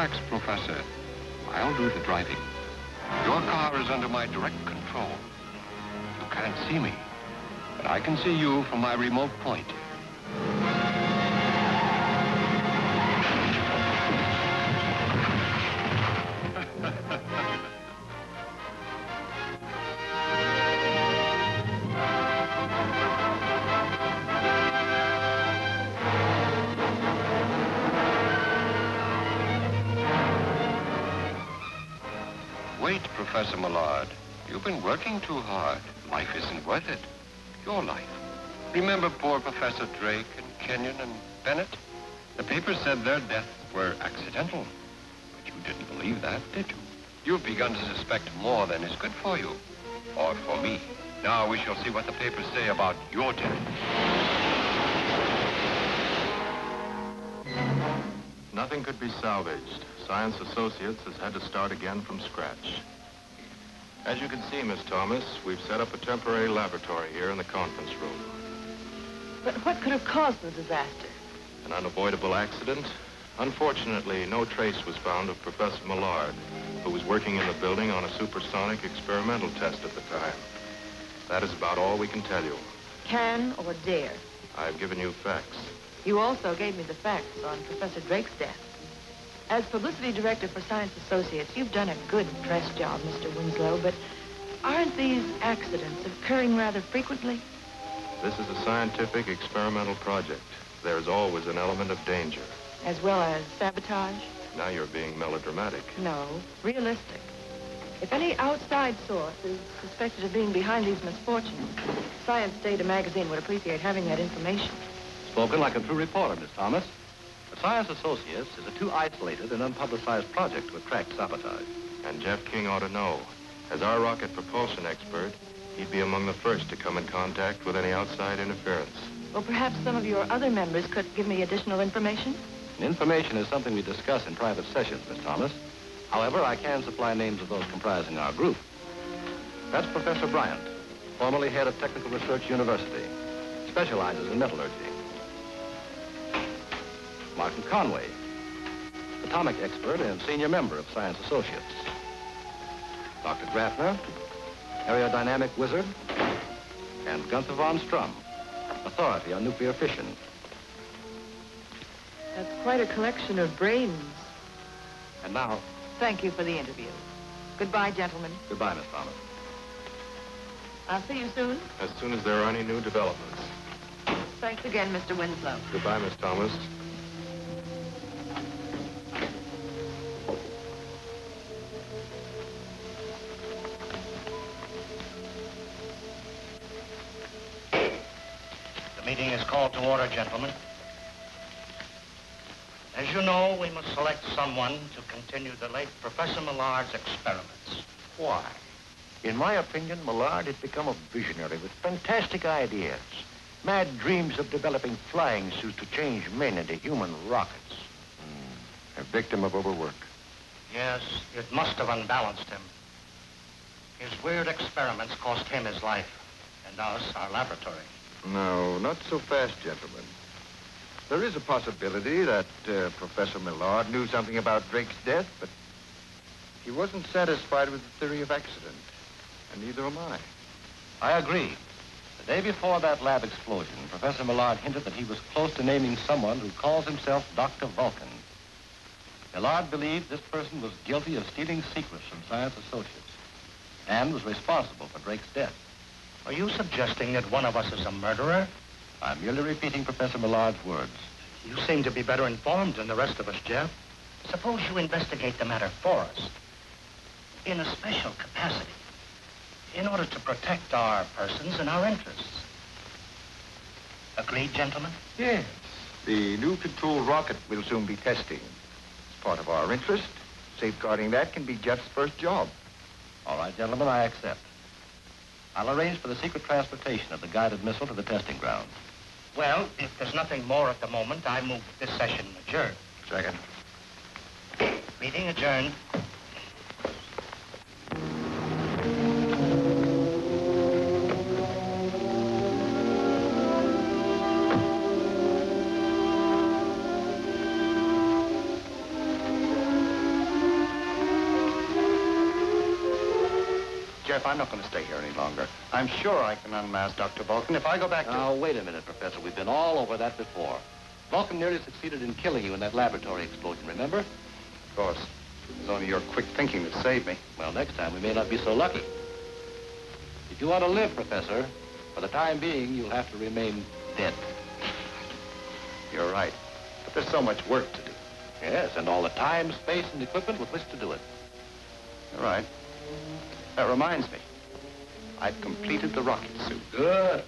Relax, Professor. I'll do the driving. Your car is under my direct control. You can't see me, but I can see you from my remote point. Wait, Professor Millard. You've been working too hard. Life isn't worth it. Your life. Remember poor Professor Drake and Kenyon and Bennett? The papers said their deaths were accidental. But you didn't believe that, did you? You've begun to suspect more than is good for you. Or for me. Now we shall see what the papers say about your death. Nothing could be salvaged. Science Associates has had to start again from scratch. As you can see, Miss Thomas, we've set up a temporary laboratory here in the conference room. But what could have caused the disaster? An unavoidable accident. Unfortunately, no trace was found of Professor Millard, who was working in the building on a supersonic experimental test at the time. That is about all we can tell you. Can or dare? I've given you facts. You also gave me the facts on Professor Drake's death. As publicity director for Science Associates, you've done a good press job, Mr. Winslow, but aren't these accidents occurring rather frequently? This is a scientific experimental project. There's always an element of danger. As well as sabotage? Now you're being melodramatic. No, realistic. If any outside source is suspected of being behind these misfortunes, Science Data magazine would appreciate having that information. Spoken like a true reporter, Miss Thomas. But Science Associates is a too isolated and unpublicized project to attract sabotage. And Jeff King ought to know. As our rocket propulsion expert, he'd be among the first to come in contact with any outside interference. Well, perhaps some of your other members could give me additional information? Information is something we discuss in private sessions, Miss Thomas. However, I can supply names of those comprising our group. That's Professor Bryant, formerly head of Technical Research University, specializes in metallurgy. Martin Conway, atomic expert and senior member of Science Associates. Dr. Grafner, aerodynamic wizard, and Gunther von Strum, authority on nuclear fission. That's quite a collection of brains. And now... Thank you for the interview. Goodbye, gentlemen. Goodbye, Miss Thomas. I'll see you soon. As soon as there are any new developments. Thanks again, Mr. Winslow. Goodbye, Miss Thomas. The meeting is called to order, gentlemen. As you know, we must select someone to continue the late Professor Millard's experiments. Why? In my opinion, Millard has become a visionary with fantastic ideas. Mad dreams of developing flying suits to change men into human rockets. A victim of overwork. Yes, it must have unbalanced him. His weird experiments cost him his life, and us our laboratory. No, not so fast, gentlemen. There is a possibility that Professor Millard knew something about Drake's death, but he wasn't satisfied with the theory of accident, and neither am I. I agree. The day before that lab explosion, Professor Millard hinted that he was close to naming someone who calls himself Dr. Vulcan. Millard believed this person was guilty of stealing secrets from Science Associates and was responsible for Drake's death. Are you suggesting that one of us is a murderer? I'm merely repeating Professor Millard's words. You seem to be better informed than the rest of us, Jeff. Suppose you investigate the matter for us in a special capacity in order to protect our persons and our interests. Agreed, gentlemen? Yes. The new control rocket will soon be testing. It's part of our interest. Safeguarding that can be Jeff's first job. All right, gentlemen, I accept. I'll arrange for the secret transportation of the guided missile to the testing ground. Well, if there's nothing more at the moment, I move that this session adjourn. Second. Meeting adjourned. Jeff, I'm not going to stay here any longer. I'm sure I can unmask Dr. Vulcan if I go back to... Now, wait a minute, Professor. We've been all over that before. Vulcan nearly succeeded in killing you in that laboratory explosion, remember? Of course. It was only your quick thinking that saved me. Well, next time we may not be so lucky. If you want to live, Professor, for the time being, you'll have to remain dead. You're right. But there's so much work to do. Yes, and all the time, space, and equipment with which to do it. You're right. That reminds me. I've completed the rocket suit. Good.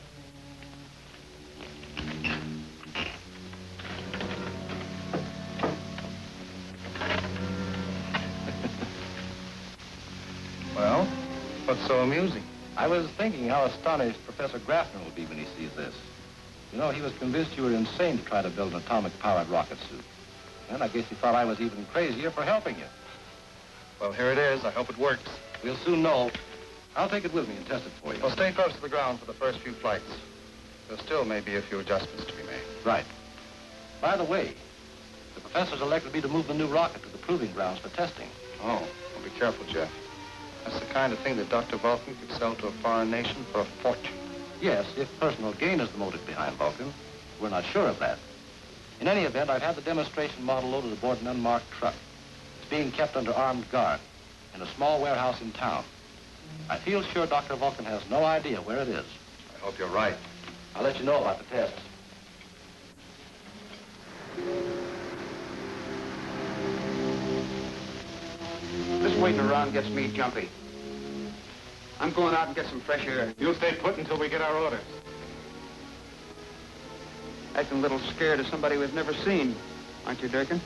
Well, what's so amusing? I was thinking how astonished Professor Grafton will be when he sees this. You know, he was convinced you were insane to try to build an atomic-powered rocket suit. And I guess he thought I was even crazier for helping you. Well, here it is. I hope it works. We'll soon know. I'll take it with me and test it for you. Well, stay close to the ground for the first few flights. There still may be a few adjustments to be made. Right. By the way, the professor's elected me to move the new rocket to the proving grounds for testing. Oh, well, be careful, Jeff. That's the kind of thing that Dr. Vulcan could sell to a foreign nation for a fortune. Yes, if personal gain is the motive behind Vulcan. We're not sure of that. In any event, I've had the demonstration model loaded aboard an unmarked truck. It's being kept under armed guard in a small warehouse in town. I feel sure Dr. Vulcan has no idea where it is. I hope you're right. I'll let you know about the tests. This waiting around gets me jumpy. I'm going out and get some fresh air. You'll stay put until we get our orders. Acting a little scared of somebody we've never seen, aren't you, Durkin?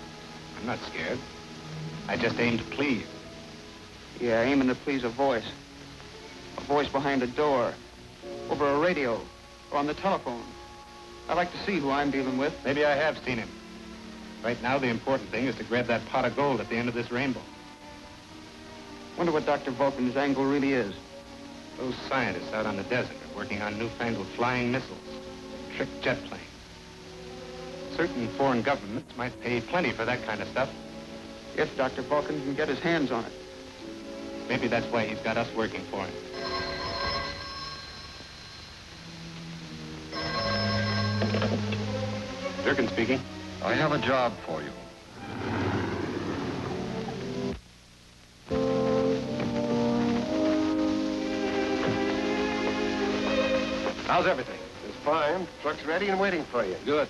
I'm not scared. I just aim to please. Yeah, aiming to please a voice. A voice behind a door, over a radio, or on the telephone. I'd like to see who I'm dealing with. Maybe I have seen him. Right now, the important thing is to grab that pot of gold at the end of this rainbow. Wonder what Dr. Vulcan's angle really is. Those scientists out on the desert are working on newfangled flying missiles, trick jet planes. Certain foreign governments might pay plenty for that kind of stuff. If Dr. Vulcan can get his hands on it. Maybe that's why he's got us working for him. Durkin speaking. I have a job for you. How's everything? It's fine. Truck's ready and waiting for you. Good.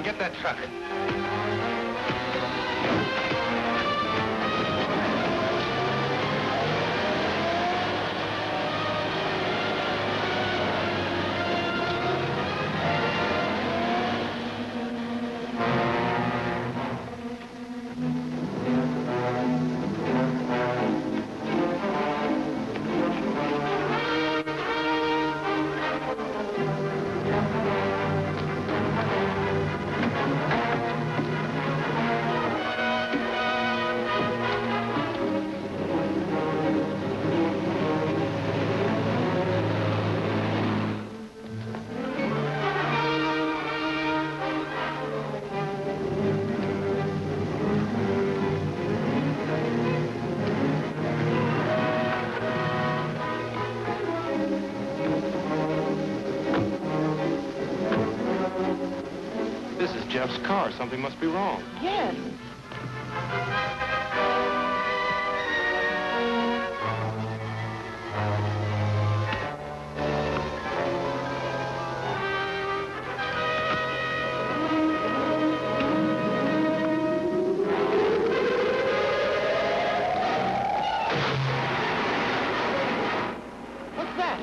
Get that truck. Jeff's car. Something must be wrong. Yes. What's that?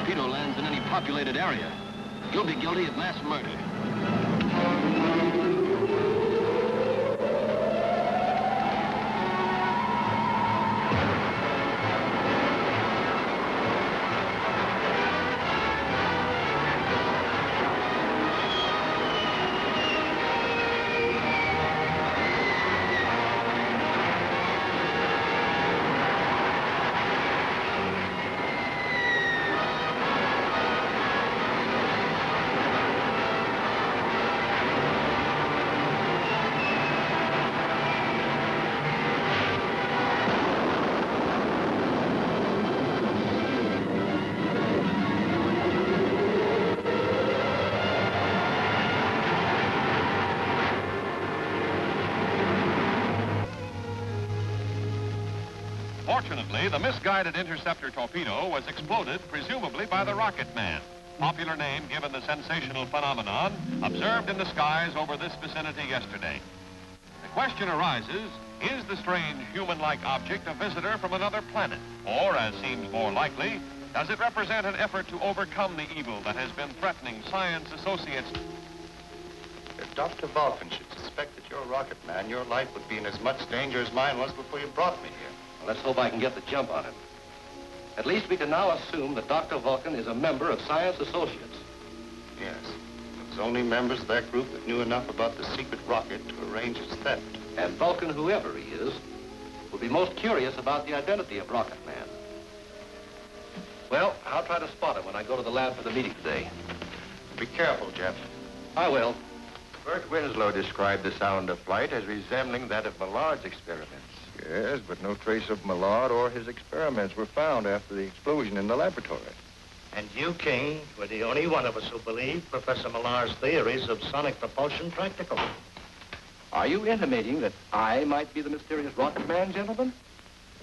torpedo lands in any populated area, you'll be guilty of mass murder. Fortunately, the misguided interceptor torpedo was exploded, presumably by the Rocket Man, popular name given the sensational phenomenon observed in the skies over this vicinity yesterday. The question arises, is the strange human-like object a visitor from another planet? Or, as seems more likely, does it represent an effort to overcome the evil that has been threatening Science Associates? If Dr. Vulcan should suspect that you're a rocket man, your life would be in as much danger as mine was before you brought me here. Well, let's hope I can get the jump on him. At least we can now assume that Dr. Vulcan is a member of Science Associates. Yes. It was only members of that group that knew enough about the secret rocket to arrange its theft. And Vulcan, whoever he is, will be most curious about the identity of Rocket Man. Well, I'll try to spot him when I go to the lab for the meeting today. Be careful, Jeff. I will. Bert Winslow described the sound of flight as resembling that of Millard's experiments. Yes, but no trace of Millard or his experiments were found after the explosion in the laboratory. And you, King, were the only one of us who believed Professor Millard's theories of sonic propulsion practical. Are you intimating that I might be the mysterious Rocket Man, gentlemen?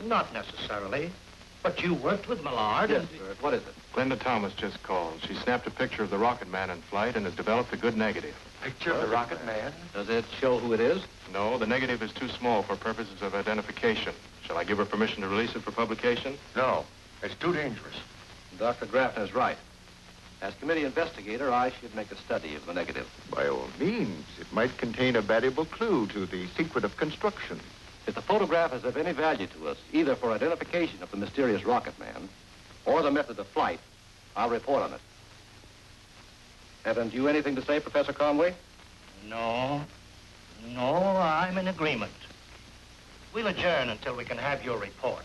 Not necessarily. But you worked with Millard. Yes, Bert. What is it? Glenda Thomas just called. She snapped a picture of the Rocket Man in flight and has developed a good negative. Picture of the Rocket Man? Does it show who it is? No, the negative is too small for purposes of identification. Shall I give her permission to release it for publication? No, it's too dangerous. Dr. Grafton is right. As committee investigator, I should make a study of the negative. By all means, it might contain a valuable clue to the secret of construction. If the photograph is of any value to us, either for identification of the mysterious Rocket Man or the method of flight, I'll report on it. Haven't you anything to say, Professor Conway? No. No, I'm in agreement. We'll adjourn until we can have your report.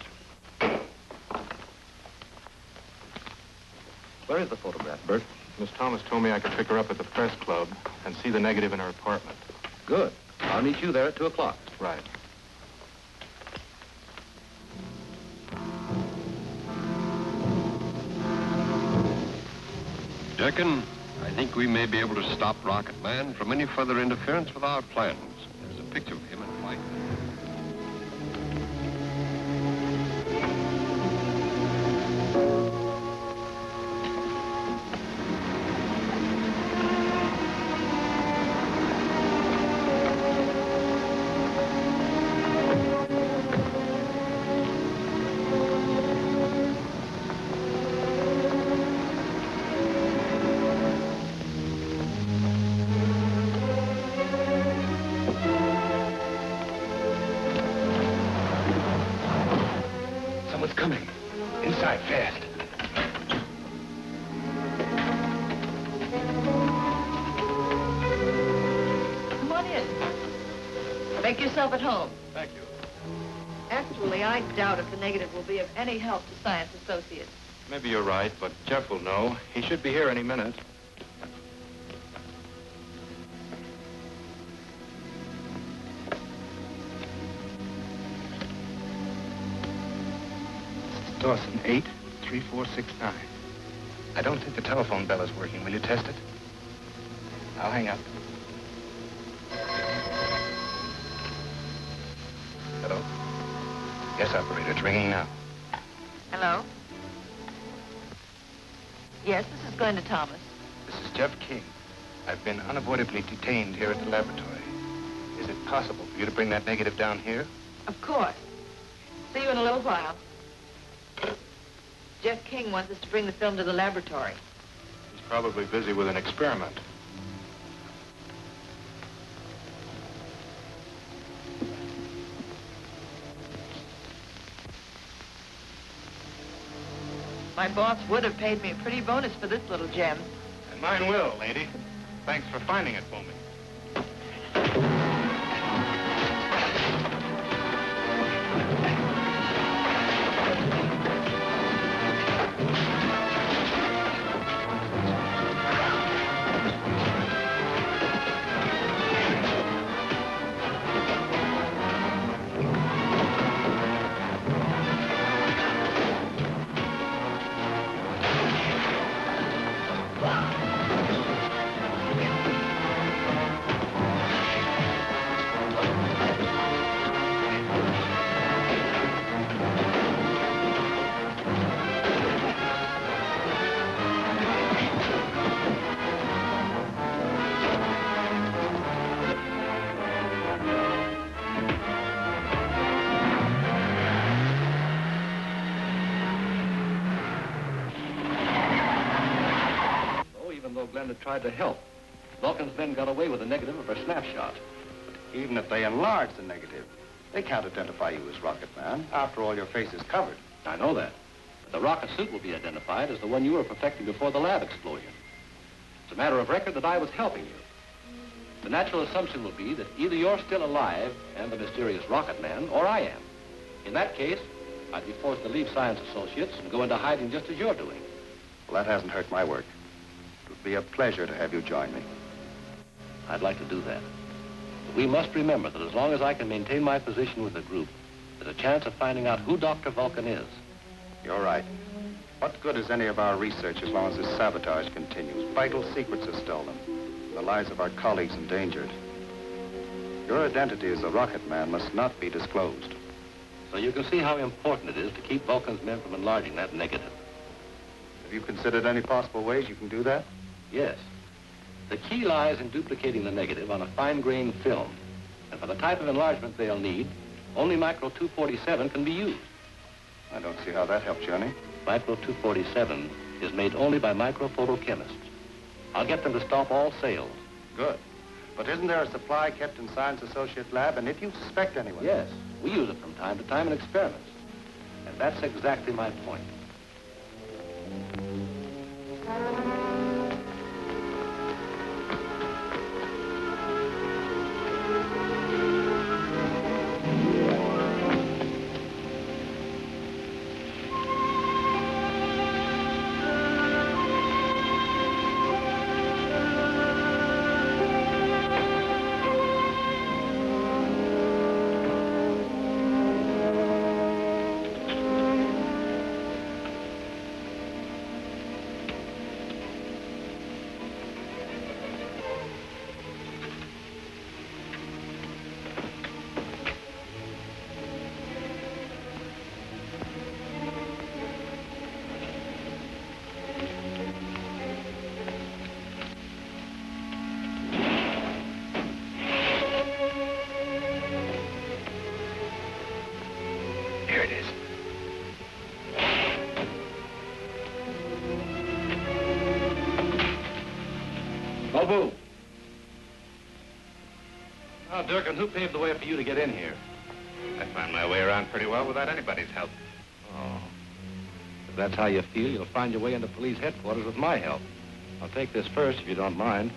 Where is the photograph, Bert? Miss Thomas told me I could pick her up at the press club and see the negative in her apartment. Good. I'll meet you there at 2 o'clock. Right. Durkin, I think we may be able to stop Rocket Man from any further interference with our plans. There's a picture of him in flight. Coming. Inside, fast. Come on in. Make yourself at home. Thank you. Actually, I doubt if the negative will be of any help to Science Associates. Maybe you're right, but Jeff will know. He should be here any minute. Dawson, 83469. I don't think the telephone bell is working. Will you test it? I'll hang up. Hello? Yes, operator. It's ringing now. Hello? Yes, this is Glenda Thomas. This is Jeff King. I've been unavoidably detained here at the laboratory. Is it possible for you to bring that negative down here? Of course. See you in a little while. Jeff King wants us to bring the film to the laboratory. He's probably busy with an experiment. My boss would have paid me a pretty bonus for this little gem. And mine will, lady. Thanks for finding it for me. Tried to help. Vulcan's men got away with a negative of a snapshot. Even if they enlarge the negative, they can't identify you as Rocket Man. After all, your face is covered. I know that. But the rocket suit will be identified as the one you were perfecting before the lab explosion. It's a matter of record that I was helping you. The natural assumption will be that either you're still alive and the mysterious Rocket Man, or I am. In that case, I'd be forced to leave Science Associates and go into hiding just as you're doing. Well, that hasn't hurt my work. It would be a pleasure to have you join me. I'd like to do that. But we must remember that as long as I can maintain my position with the group, there's a chance of finding out who Dr. Vulcan is. You're right. What good is any of our research as long as this sabotage continues? Vital secrets are stolen. The lives of our colleagues endangered. Your identity as the Rocket Man must not be disclosed. So you can see how important it is to keep Vulcan's men from enlarging that negative. Have you considered any possible ways you can do that? Yes. The key lies in duplicating the negative on a fine-grained film. And for the type of enlargement they'll need, only Micro 247 can be used. I don't see how that helps you any. Micro 247 is made only by microphotochemists. I'll get them to stop all sales. Good. But isn't there a supply kept in Science Associate Lab? And if you suspect anyone... Yes. We use it from time to time in experiments. And that's exactly my point. Bobo! Now, Durkin, who paved the way for you to get in here? I found my way around pretty well without anybody's help. Oh. If that's how you feel, you'll find your way into police headquarters with my help. I'll take this first, if you don't mind.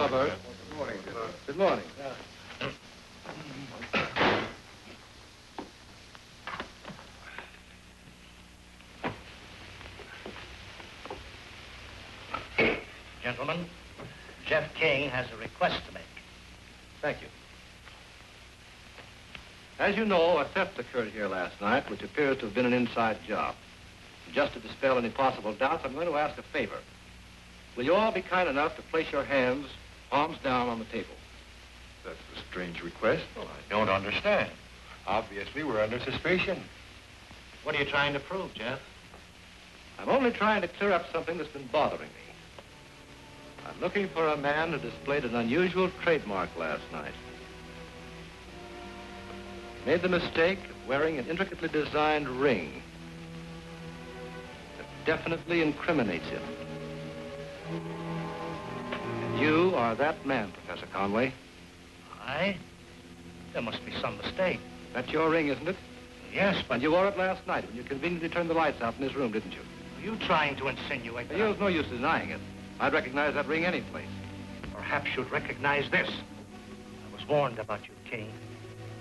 Hello, Bert. Good morning. Good morning. Gentlemen, Jeff King has a request to make. Thank you. As you know, a theft occurred here last night, which appears to have been an inside job. Just to dispel any possible doubts, I'm going to ask a favor. Will you all be kind enough to place your hands, palms down on the table? That's a strange request. Well, I don't understand. Obviously, we're under suspicion. What are you trying to prove, Jeff? I'm only trying to clear up something that's been bothering me. I'm looking for a man who displayed an unusual trademark last night. He made the mistake of wearing an intricately designed ring that definitely incriminates him. And you are that man, Professor Conway. There must be some mistake. That's your ring, isn't it? Yes, but And you wore it last night when you conveniently turned the lights out in this room, didn't you? are you trying to insinuate that There's no use denying it. I'd recognize that ring any place. perhaps you'd recognize this? I was warned about you, King.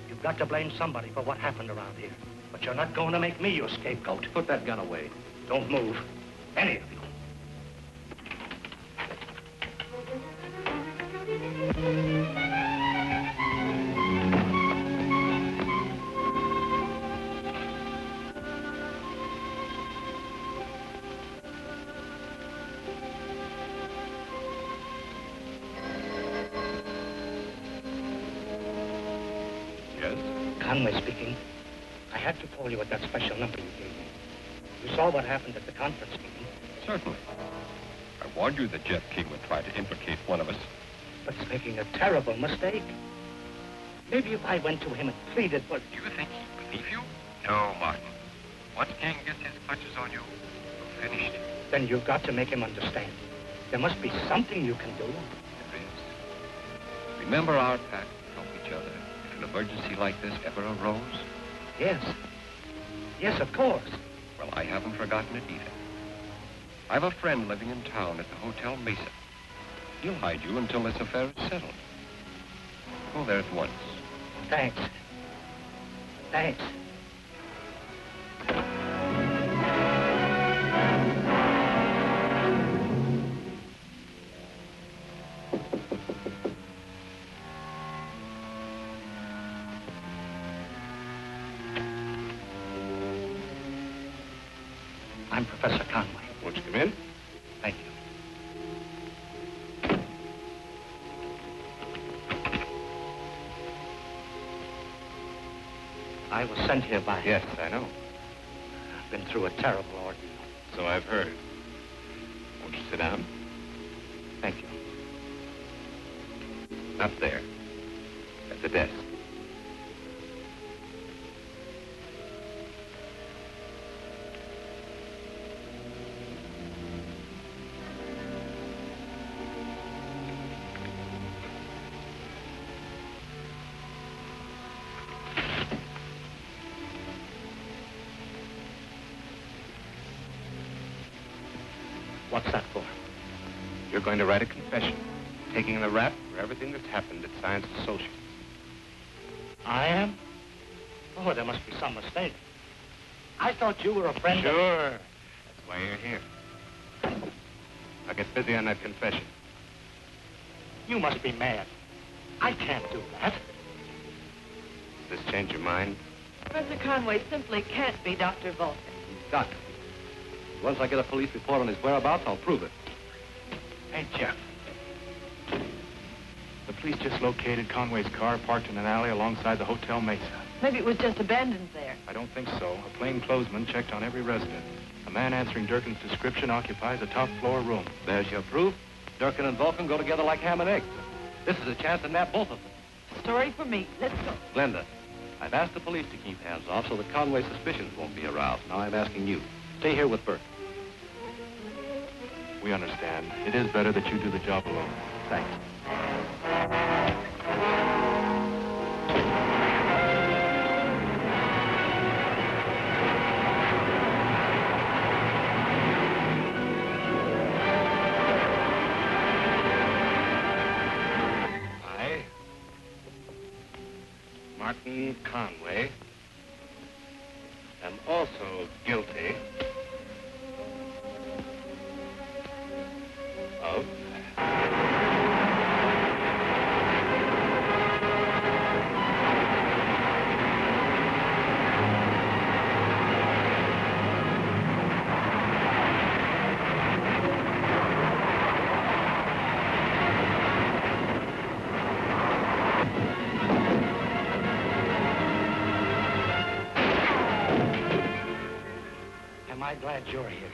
You've got to blame somebody for what happened around here. But you're not going to make me your scapegoat. Put that gun away. Don't move. Any of you. Conway speaking. I had to call you at that special number you gave me. You saw what happened at the conference meeting. Certainly. I warned you that Jeff King would try to implicate one of us. But he's making a terrible mistake. Maybe if I went to him and pleaded for... Do you think he'd believe you? No, Martin. Once King gets his clutches on you, you're finished. Then you've got to make him understand. There must be something you can do. There is. Remember our pact to help each other if an emergency like this ever arose? Yes. Yes, of course. Well, I haven't forgotten it either. I've a friend living in town at the Hotel Mesa. He'll hide you until this affair is settled. Go there at once. Thanks. Thanks. I'm Professor Conway. Won't you come in? Thank you. I was sent here by... Yes, I know. I've been through a terrible ordeal. So I've heard. Won't you sit down? Thank you. Up there. At the desk. What's that for? You're going to write a confession, taking the rap for everything that's happened at Science Associates. I am? Oh, there must be some mistake. I thought you were a friend of... Sure. That's why you're here. Now get busy on that confession. You must be mad. I can't do that. Does this change your mind? Professor Conway simply can't be Dr. Vulcan. Doctor, once I get a police report on his whereabouts, I'll prove it. Hey, Jeff. The police just located Conway's car parked in an alley alongside the Hotel Mesa. Maybe it was just abandoned there. I don't think so. A plainclothesman checked on every resident. A man answering Durkin's description occupies a top-floor room. There's your proof. Durkin and Vulcan go together like ham and eggs. This is a chance to nab both of them. Story for me. Let's go. Glenda, I've asked the police to keep hands off so that Conway's suspicions won't be aroused. Now I'm asking you. Stay here with Bert. We understand. It is better that you do the job alone. Thanks. Burton Conway am also guilty of Am I glad you're here?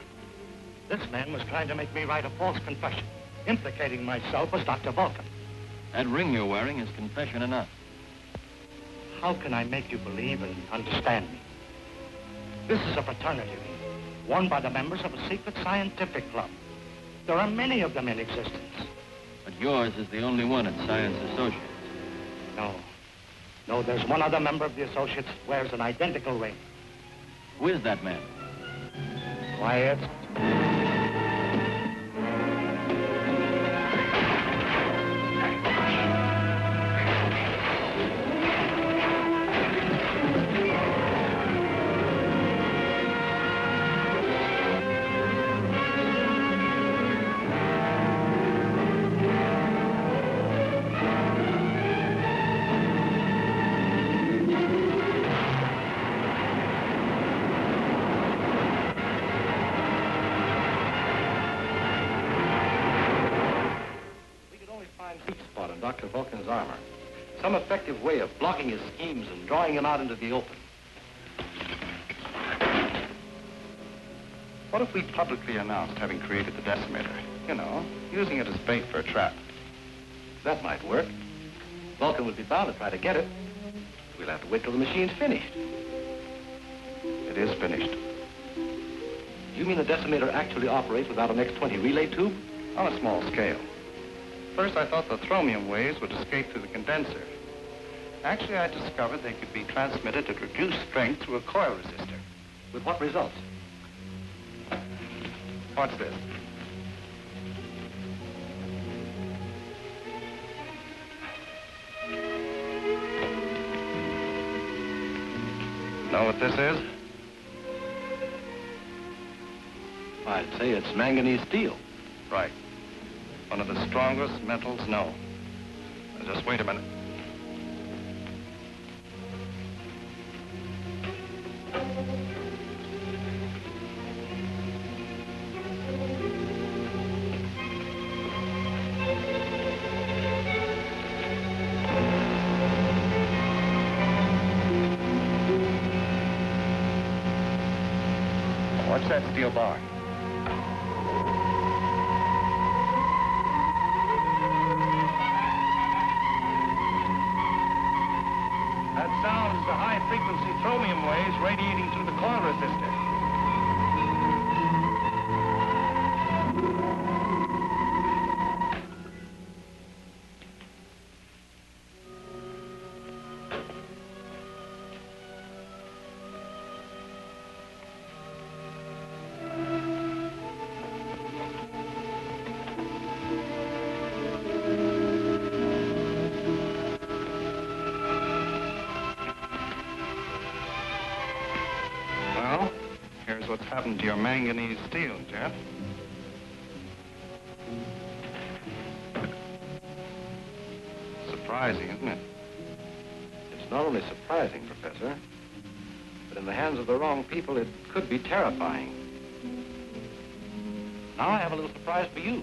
This man was trying to make me write a false confession, implicating myself as Dr. Vulcan. That ring you're wearing is confession enough. How can I make you believe and understand me? This is a fraternity ring, worn by the members of a secret scientific club. There are many of them in existence. But yours is the only one at Science Associates. No, there's one other member of the Associates who wears an identical ring. Who is that man? Quiet. Dr. Vulcan's armor. Some effective way of blocking his schemes and drawing him out into the open. What if we publicly announced having created the decimator? You know, using it as bait for a trap. That might work. Vulcan would be bound to try to get it. We'll have to wait till the machine's finished. It is finished. You mean the decimator actually operates without an X-20 relay tube? On a small scale. First, I thought the thromium waves would escape through the condenser. Actually, I discovered they could be transmitted at reduced strength through a coil resistor. With what results? What's this? Know what this is? I'd say it's manganese steel. Right. One of the strongest metals known. Now, just wait a minute. What's that steel bar? Sounds the high-frequency thromium waves radiating through the coil resistor. What's happened to your manganese steel, Jeff? Surprising, isn't it? It's not only surprising, Professor, but in the hands of the wrong people, it could be terrifying. Now I have a little surprise for you.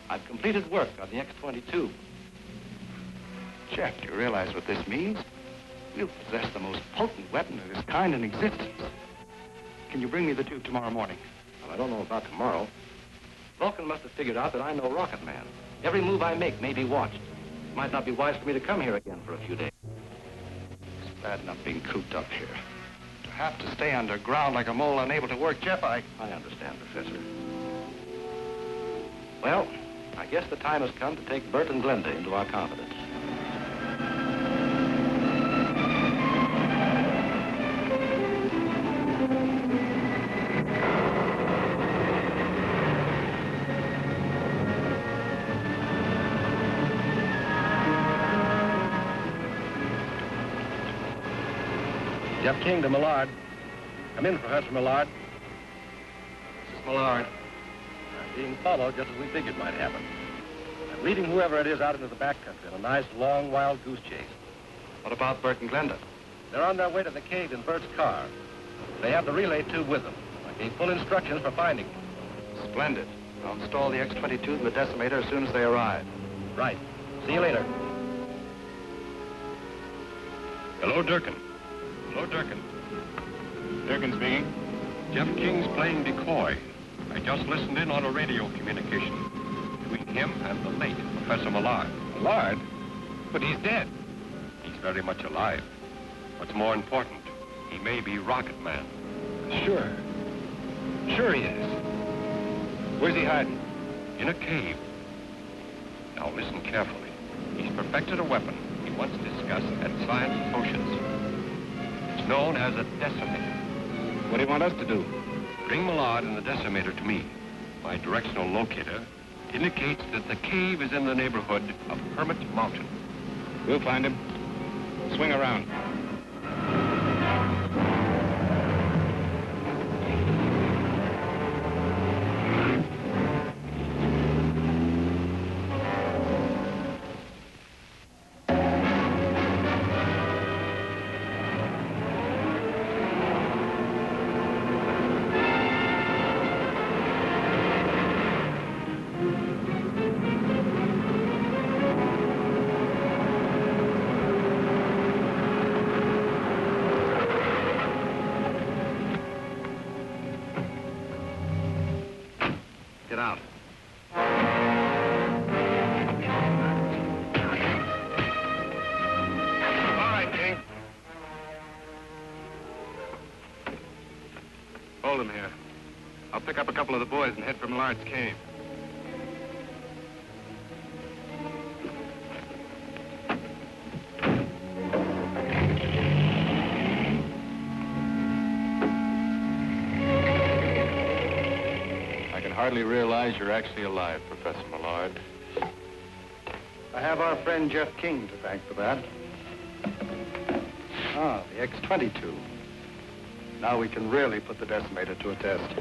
I've completed work on the X-22. Jeff, do you realize what this means? We'll possess the most potent weapon of its kind in existence. Can you bring me the tube tomorrow morning? Well, I don't know about tomorrow. Vulcan must have figured out that I know Rocket Man. Every move I make may be watched. It might not be wise for me to come here again for a few days. It's bad enough being cooped up here. To have to stay underground like a mole unable to work, Jeff, I understand, Professor. Well, I guess the time has come to take Bert and Glenda into our confidence. Jeff King to Millard. Come in, Professor Millard. This is Millard. I'm being followed just as we figured might happen. I'm leading whoever it is out into the backcountry in a nice, long, wild goose chase. What about Bert and Glenda? They're on their way to the cave in Bert's car. They have the relay tube with them. I gave full instructions for finding them. Splendid. I'll install the X-22 and the decimator as soon as they arrive. Right. See you later. Hello, Durkin. Hello, Durkin. Durkin speaking. Jeff King's playing decoy. I just listened in on a radio communication between him and the late Professor Millard. Millard? But he's dead. He's very much alive. What's more important, he may be Rocket Man. Sure. Sure he is. Where's he hiding? In a cave. Now listen carefully. He's perfected a weapon he once discussed at Science Potions. It's known as a decimator. What do you want us to do? Bring Millard and the decimator to me. My directional locator indicates that the cave is in the neighborhood of Hermit Mountain. We'll find him. Swing around. Get out. All right, King. Hold him here. I'll pick up a couple of the boys and head for Millard's cave. I can hardly realize you're actually alive, Professor Millard. I have our friend Jeff King to thank for that. Ah, the X-22. Now we can really put the decimator to a test.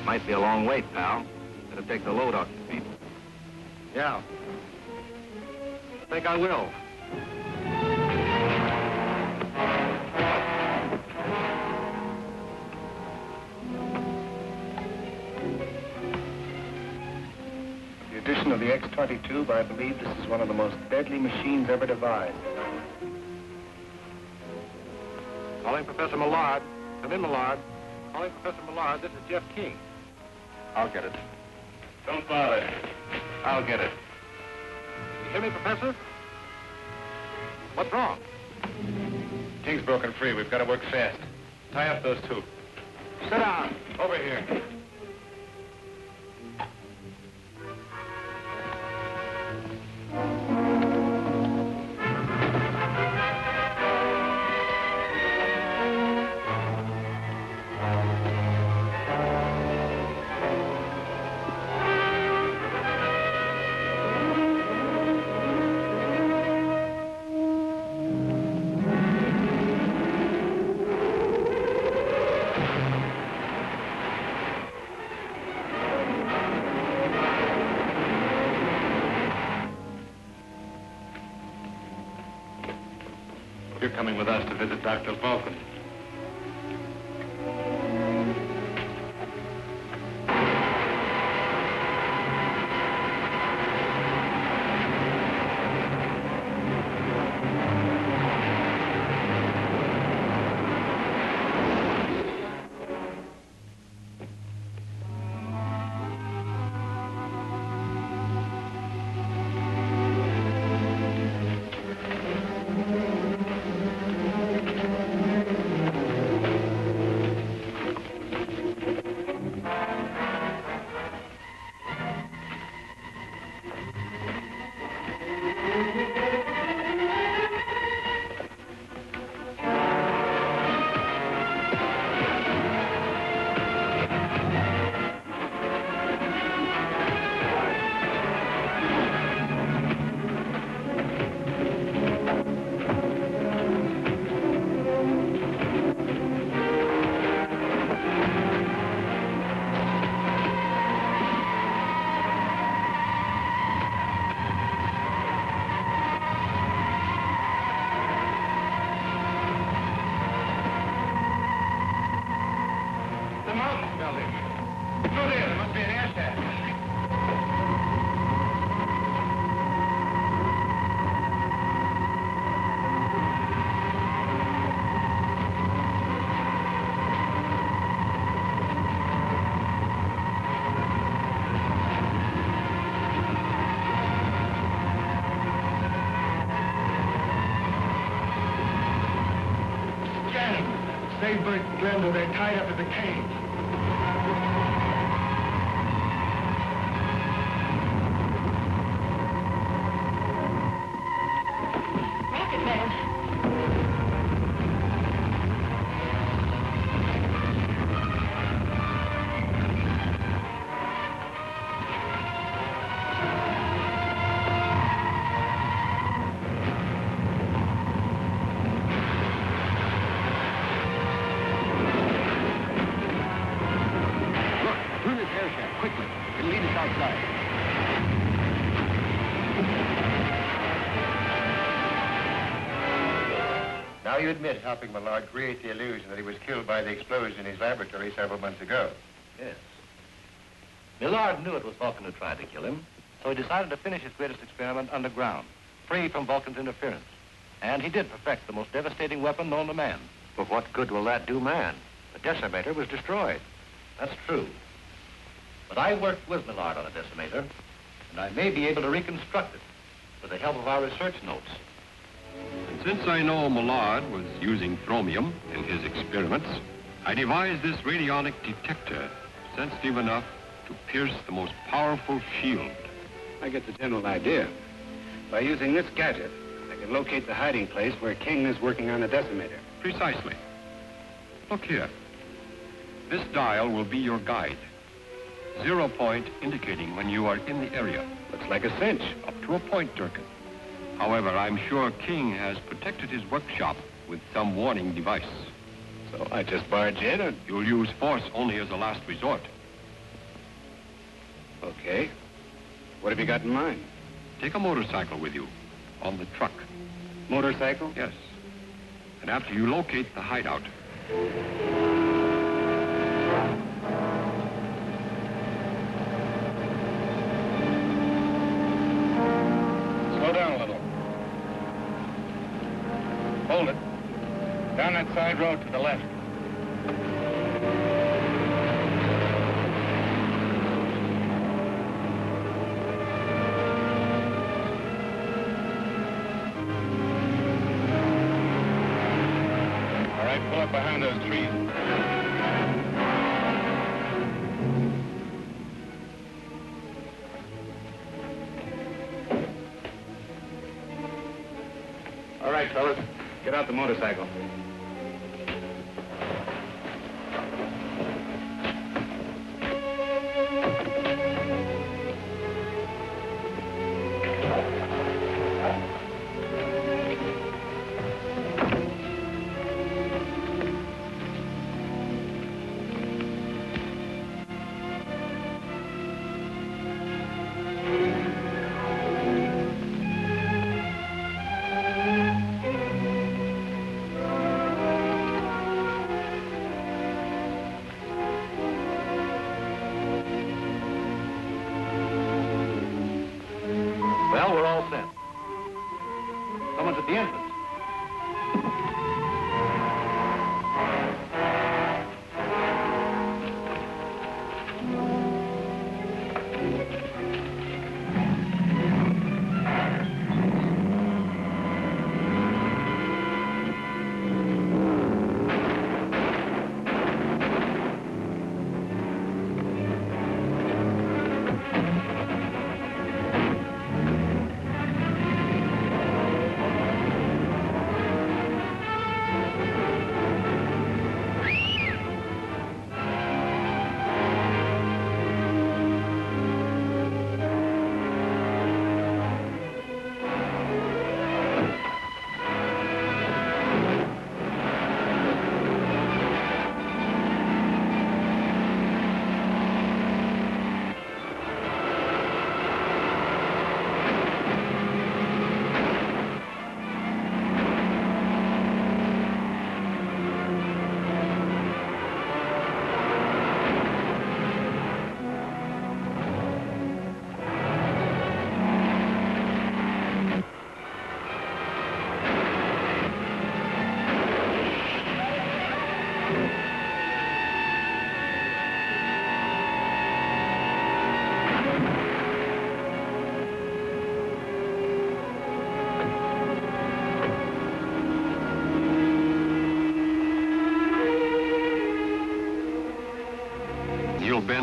Might be a long wait, pal. Better take the load off your feet. Yeah. I think I will. With the addition of the X-22, I believe this is one of the most deadly machines ever devised. Calling Professor Millard. Come in, Millard. Calling Professor Millard. This is Jeff King. I'll get it. Don't bother. I'll get it. You hear me, Professor? What's wrong? King's broken free. We've got to work fast. Tie up those two. Sit down. Over here. You're coming with us to visit Dr. Vulcan. it. Through there. There must be an air shaft. Sagebird and Glenda, they're tied up in the cage. Rocket Man. Now you admit helping Millard create the illusion that he was killed by the explosion in his laboratory several months ago. Yes. Millard knew it was Vulcan who tried to kill him, so he decided to finish his greatest experiment underground, free from Vulcan's interference. And he did perfect the most devastating weapon known to man. But what good will that do man? The decimator was destroyed. That's true. But I worked with Millard on a decimator, and I may be able to reconstruct it with the help of our research notes. And since I know Millard was using thromium in his experiments, I devised this radionic detector, sensitive enough to pierce the most powerful shield. I get the general idea. By using this gadget, I can locate the hiding place where King is working on the decimator. Precisely. Look here. This dial will be your guide. 0 point indicating when you are in the area. Looks like a cinch. Up to a point, Durkin. However, I'm sure King has protected his workshop with some warning device. So I just barge in and... You'll use force only as a last resort. Okay. What have you got in mind? Take a motorcycle with you, on the truck. Motorcycle? Yes. And after you locate the hideout, slow down a little. Hold it. Down that side road to the left. All right, pull up behind those trees. All right, fellas. Get out the motorcycle. Well, we're all set. Someone's at the entrance.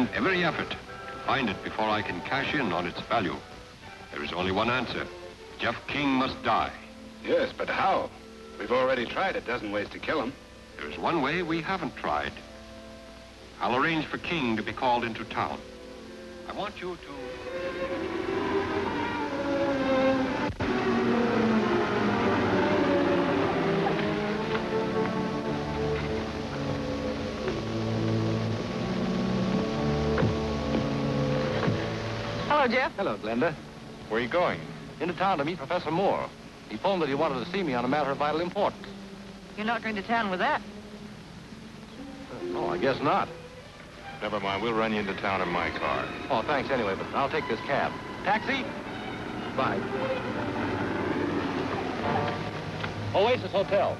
expend every effort to find it before I can cash in on its value. There is only one answer. Jeff King must die. Yes, but how? We've already tried a dozen ways to kill him. There is one way we haven't tried. I'll arrange for King to be called into town. I want you to... Hello, Jeff. Hello, Glenda. Where are you going? Into town to meet Professor Moore. He phoned that he wanted to see me on a matter of vital importance. You're not going to town with that. Oh, I guess not. Never mind, we'll run you into town in my car. Oh, thanks anyway, but I'll take this cab. Taxi? Bye. Oasis Hotel.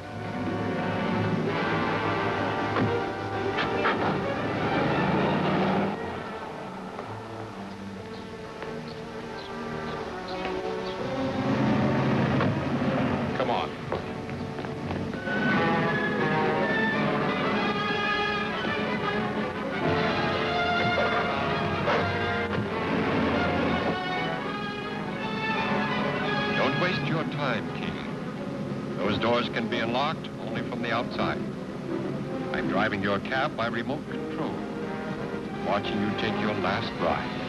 Come on. Don't waste your time, King. Those doors can be unlocked only from the outside. I'm driving your cab by remote control, watching you take your last ride.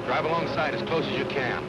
Drive alongside as close as you can.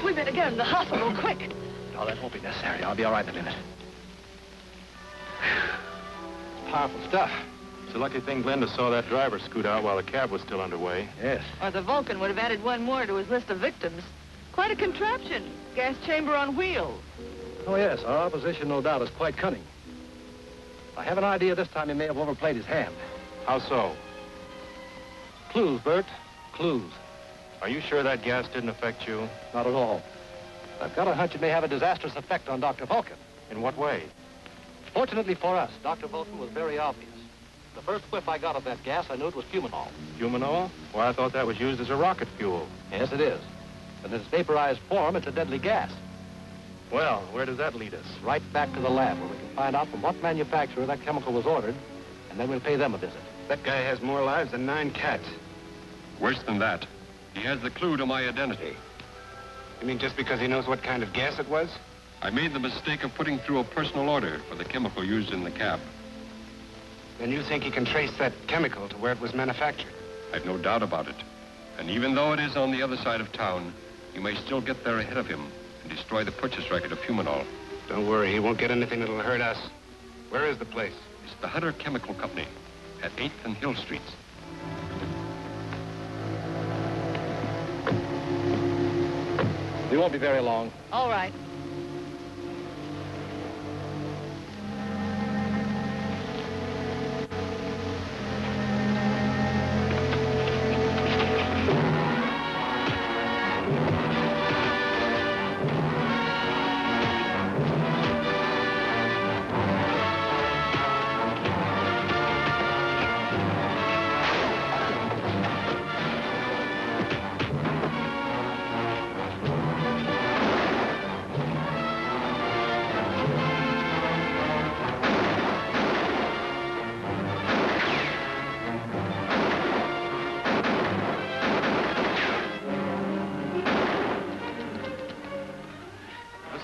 We better get him to the hospital, quick. No, that won't be necessary. I'll be all right in a minute. Powerful stuff. It's a lucky thing Glenda saw that driver scoot out while the cab was still underway. Yes. Or the Vulcan would have added one more to his list of victims. Quite a contraption. Gas chamber on wheels. Oh, yes. Our opposition, no doubt, is quite cunning. I have an idea this time he may have overplayed his hand. How so? Clues, Bert. Clues. Are you sure that gas didn't affect you? Not at all. I've got a hunch it may have a disastrous effect on Dr. Vulcan. In what way? Fortunately for us, Dr. Vulcan was very obvious. The first whiff I got of that gas, I knew it was fumanol. Fumanol? Well, I thought that was used as a rocket fuel. Yes, it is. But in its vaporized form, it's a deadly gas. Well, where does that lead us? Right back to the lab, where we can find out from what manufacturer that chemical was ordered, and then we'll pay them a visit. That guy has more lives than 9 cats. Worse than that, he has the clue to my identity. You mean just because he knows what kind of gas it was? I made the mistake of putting through a personal order for the chemical used in the cab. Then you think he can trace that chemical to where it was manufactured? I've no doubt about it. And even though it is on the other side of town, you may still get there ahead of him and destroy the purchase record of fumanol. Don't worry, he won't get anything that'll hurt us. Where is the place? It's the Hunter Chemical Company at 8th and Hill Streets. We won't be very long. All right.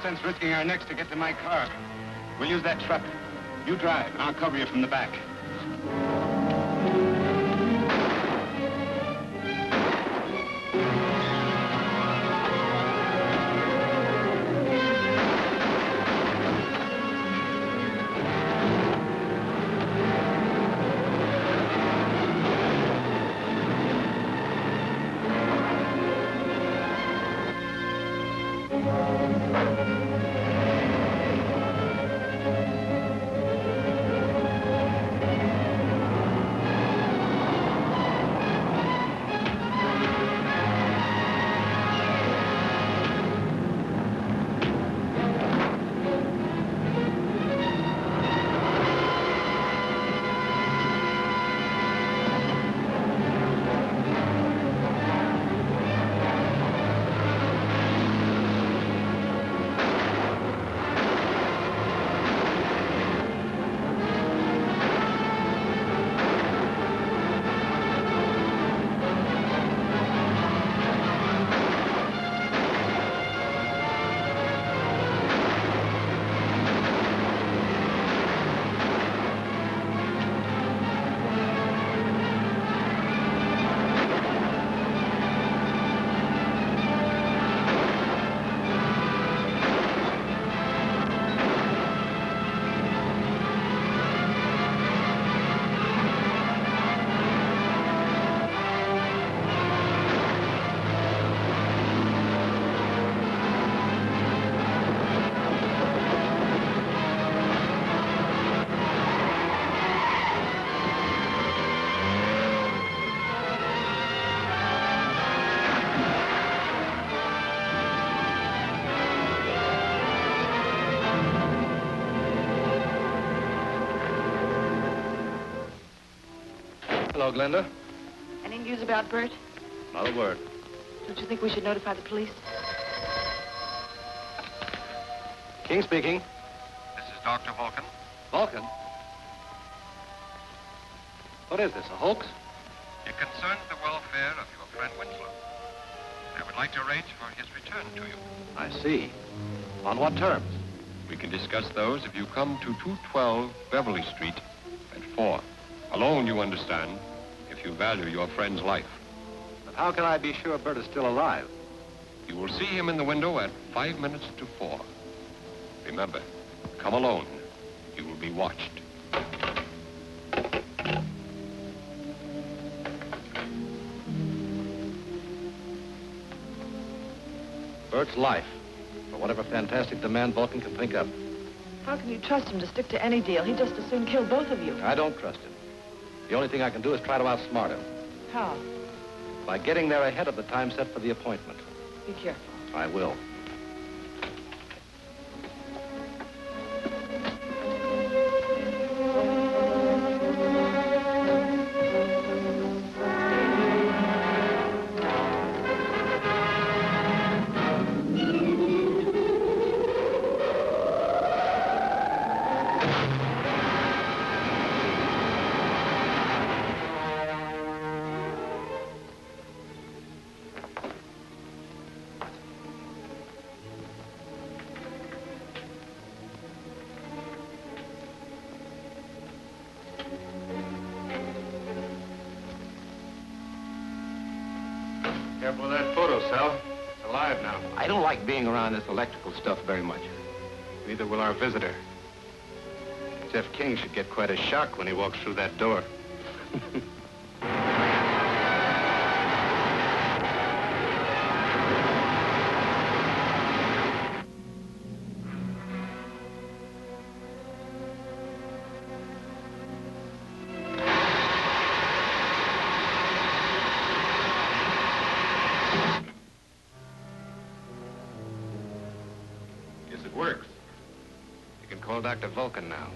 Sense risking our necks to get to my car. We'll use that truck. You drive, and I'll cover you from the back. Hello, Glenda. Any news about Bert? Not a word. Don't you think we should notify the police? King speaking. This is Dr. Vulcan. Vulcan? What is this, a hoax? It concerns the welfare of your friend Winslow. I would like to arrange for his return to you. I see. On what terms? We can discuss those if you come to 212 Beverly Street at 4. Alone, you understand, if you value your friend's life. But how can I be sure Bert is still alive? You will see him in the window at 5 minutes to 4. Remember, come alone. You will be watched. Bert's life, for whatever fantastic demand Vulcan can think up. How can you trust him to stick to any deal? He'd just as soon kill both of you. I don't trust him. The only thing I can do is try to outsmart him. How? By getting there ahead of the time set for the appointment. Be careful. I will. Careful with that photo, Sal. It's alive now. I don't like being around this electrical stuff very much. Neither will our visitor. Jeff King should get quite a shock when he walks through that door. Works. You can call Dr. Vulcan now.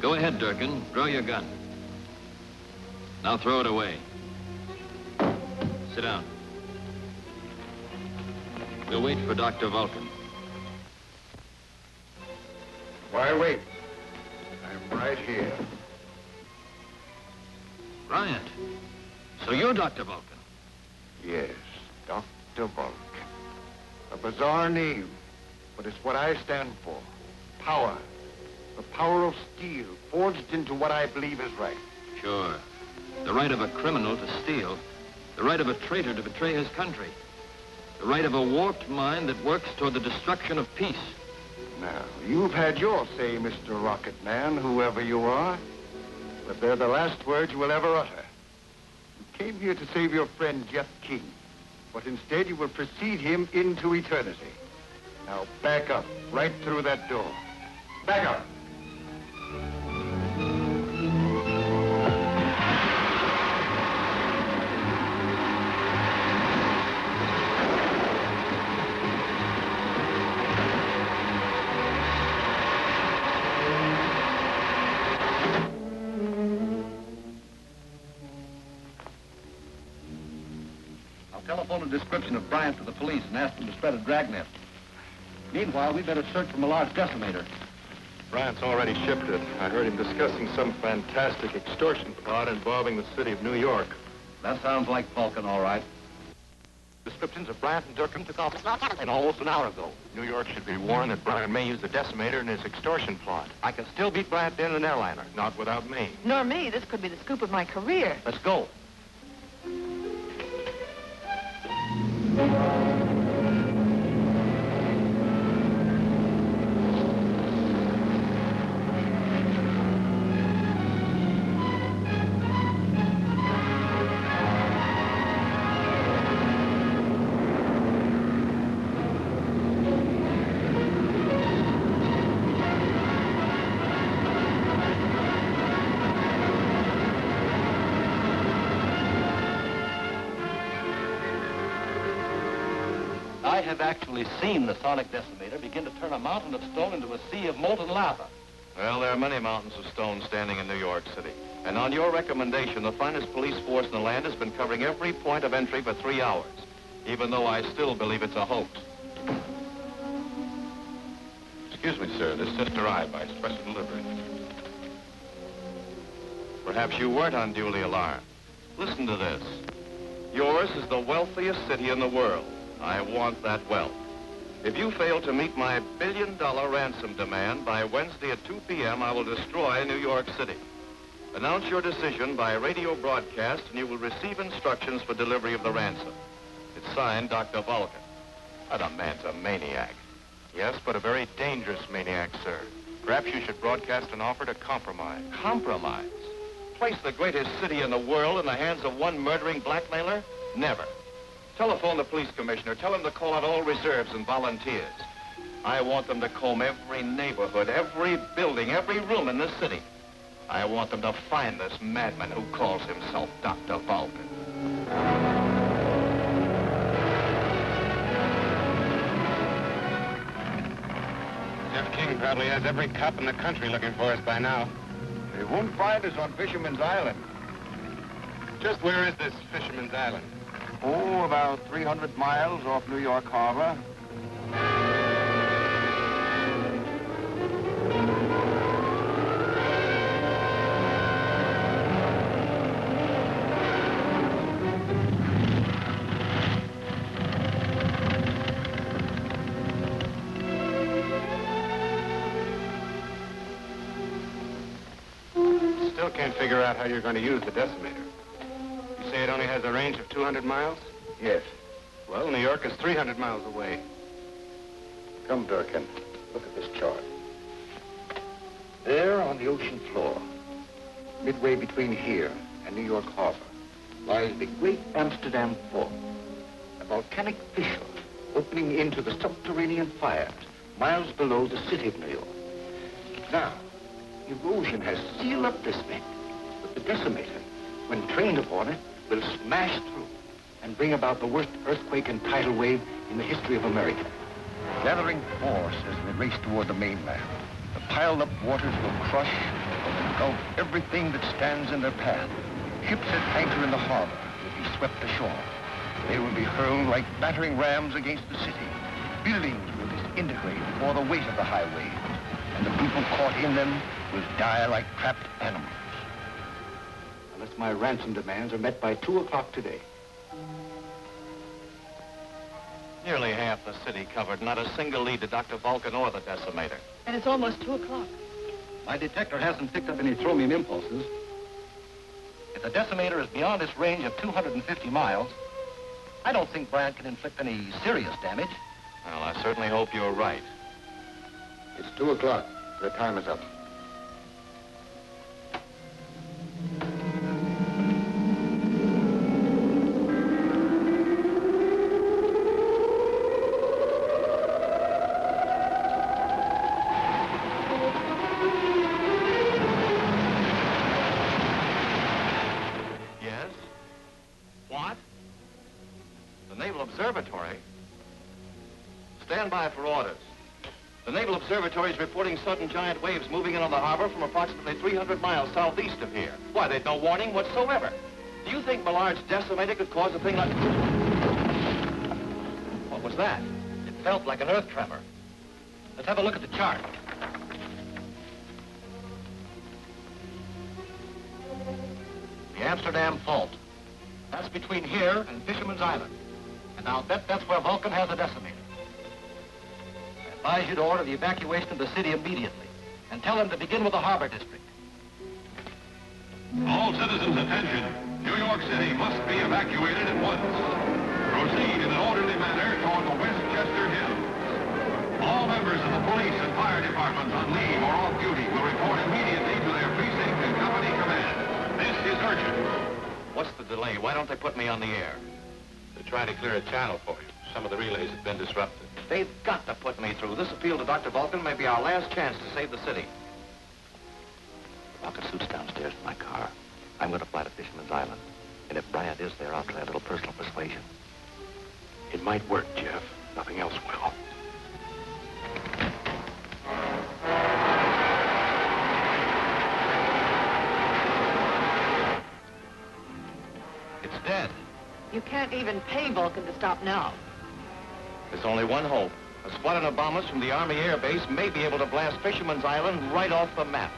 Go ahead, Durkin. Draw your gun. Now throw it away. Sit down. We'll wait for Dr. Vulcan. Why wait? I'm right here. Bryant. So you're Dr. Vulcan? Yes. Dr. Vulcan. A bizarre name, but it's what I stand for. Power. The power of steel, forged into what I believe is right. Sure. The right of a criminal to steal. The right of a traitor to betray his country. The right of a warped mind that works toward the destruction of peace. Now, you've had your say, Mr. Rocket Man, whoever you are. But they're the last words you will ever utter. You came here to save your friend Jeff King. But instead you will precede him into eternity. Now back up, right through that door. Back up. Telephone a description of Bryant to the police and ask them to spread a dragnet. Meanwhile, we better search for Millard's decimator. Bryant's already shipped it. I heard him discussing some fantastic extortion plot involving the city of New York. That sounds like Vulcan, all right. Descriptions of Bryant and Durkin took off almost an hour ago. New York should be warned that Bryant may use the decimator in his extortion plot. I can still beat Bryant in an airliner. Not without me. Nor me. This could be the scoop of my career. Let's go. I have actually seen the sonic decimator begin to turn a mountain of stone into a sea of molten lava. Well, there are many mountains of stone standing in New York City. And on your recommendation, the finest police force in the land has been covering every point of entry for 3 hours, even though I still believe it's a hoax. Excuse me, sir. This just arrived by special delivery. Perhaps you weren't unduly alarmed. Listen to this. Yours is the wealthiest city in the world. I want that wealth. If you fail to meet my $1 billion ransom demand by Wednesday at 2 p.m., I will destroy New York City. Announce your decision by radio broadcast, and you will receive instructions for delivery of the ransom. It's signed Dr. Vulcan. The man's a maniac. Yes, but a very dangerous maniac, sir. Perhaps you should broadcast an offer to compromise. Compromise? Place the greatest city in the world in the hands of one murdering blackmailer? Never. Telephone the police commissioner. Tell him to call out all reserves and volunteers. I want them to comb every neighborhood, every building, every room in this city. I want them to find this madman who calls himself Dr. Vulcan. Jeff King probably has every cop in the country looking for us by now. They won't find us on Fisherman's Island. Just where is this Fisherman's Island? Oh, about 300 miles off New York Harbor. Still can't figure out how you're going to use the decimator. You say it only has a range of 200 miles? Yes. Well, New York is 300 miles away. Come, Durkin. Look at this chart. There on the ocean floor, midway between here and New York Harbor, lies the great Amsterdam Fall, a volcanic fissure opening into the subterranean fires miles below the city of New York. Now, erosion has sealed up this vent, but the decimator, when trained upon it, will smash through and bring about the worst earthquake and tidal wave in the history of America. Gathering force as they race toward the mainland, the piled-up waters will crush and engulf everything that stands in their path. Ships at anchor in the harbor will be swept ashore. They will be hurled like battering rams against the city. Buildings will disintegrate before the weight of the high waves, and the people caught in them will die like trapped animals. Unless my ransom demands are met by 2 o'clock today. Nearly half the city covered, not a single lead to Dr. Vulcan or the decimator. And it's almost 2 o'clock. My detector hasn't picked up any thromium impulses. If the decimator is beyond its range of 250 miles, I don't think Brannon can inflict any serious damage. Well, I certainly hope you're right. It's 2 o'clock. The time is up. Yes? What? The Naval Observatory? Stand by for orders. The Naval Observatory is reporting sudden giant waves moving in on the harbor from approximately 300 miles southeast of here. Why, there's no warning whatsoever. Do you think Millard's decimator could cause a thing like... What was that? It felt like an earth tremor. Let's have a look at the chart. The Amsterdam Fault. That's between here and Fisherman's Island. And I'll bet that's where Vulcan has a decimator. I advise you to order the evacuation of the city immediately and tell them to begin with the harbor district. All citizens, attention. New York City must be evacuated at once. Proceed in an orderly manner toward the Westchester Hills. All members of the police and fire departments on leave or off duty will report immediately to their precinct and company command. This is urgent. What's the delay? Why don't they put me on the air? They're trying to clear a channel for you. Some of the relays have been disrupted. They've got to put me through. This appeal to Dr. Vulcan may be our last chance to save the city. Rocket suit's downstairs in my car. I'm going to fly to Fisherman's Island. And if Bryant is there, I'll try a little personal persuasion. It might work, Jeff. Nothing else will. It's dead. You can't even pay Vulcan to stop now. There's only one hope. A squadron of bombers from the Army Air Base may be able to blast Fisherman's Island right off the map.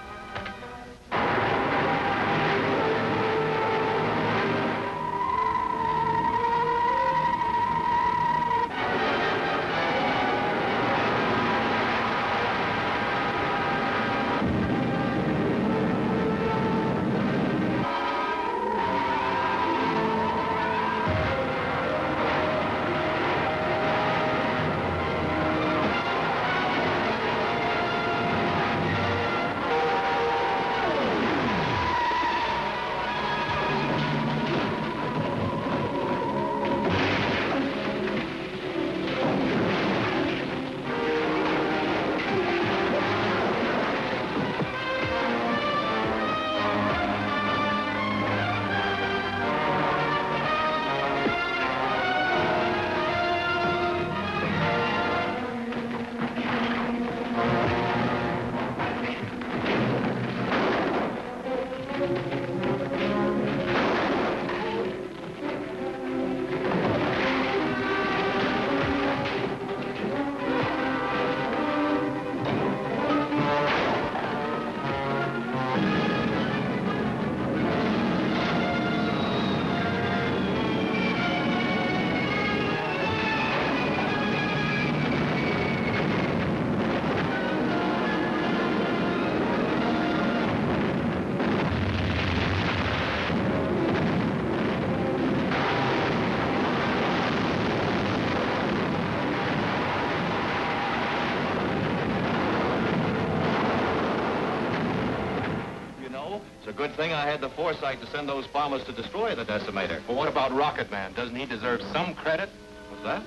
It's a good thing I had the foresight to send those bombers to destroy the decimator. Well, what about Rocket Man? Doesn't he deserve some credit? What's that?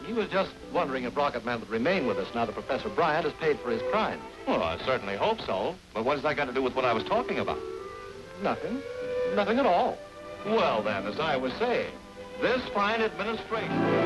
He was just wondering if Rocket Man would remain with us now that Professor Bryant has paid for his crimes. Well, I certainly hope so. But what has that got to do with what I was talking about? Nothing. Nothing at all. Well, then, as I was saying, this fine administration...